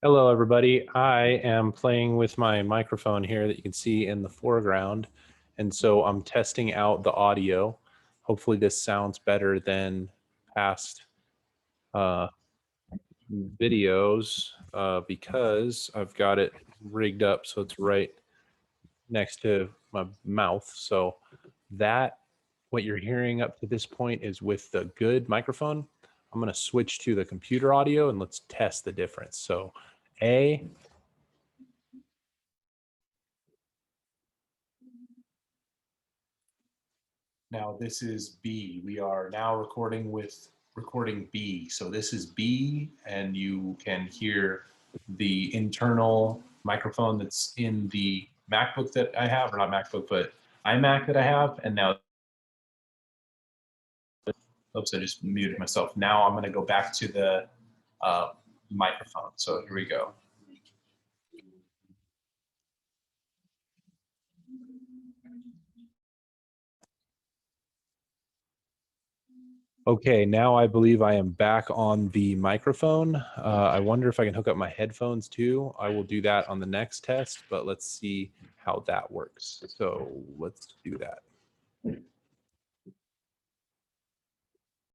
Hello, everybody. I am playing with my microphone here that you can see in the foreground. And so I'm testing out the audio. Hopefully this sounds better than past videos because I've got it rigged up so it's right next to my mouth. So that, what you're hearing up to this point is with the good microphone. I'm going to switch to the computer audio and let's test the difference. So A. Now this is B. We are now recording with recording B. So this is B, and you can hear the internal microphone that's in the MacBook that I have, or not MacBook, but iMac that I have. And now, oops, I just muted myself. Now I'm going to go back to the microphone. So here we go. Okay, now I believe I am back on the microphone. I wonder if I can hook up my headphones too. I will do that on the next test, but let's see how that works. So let's do that.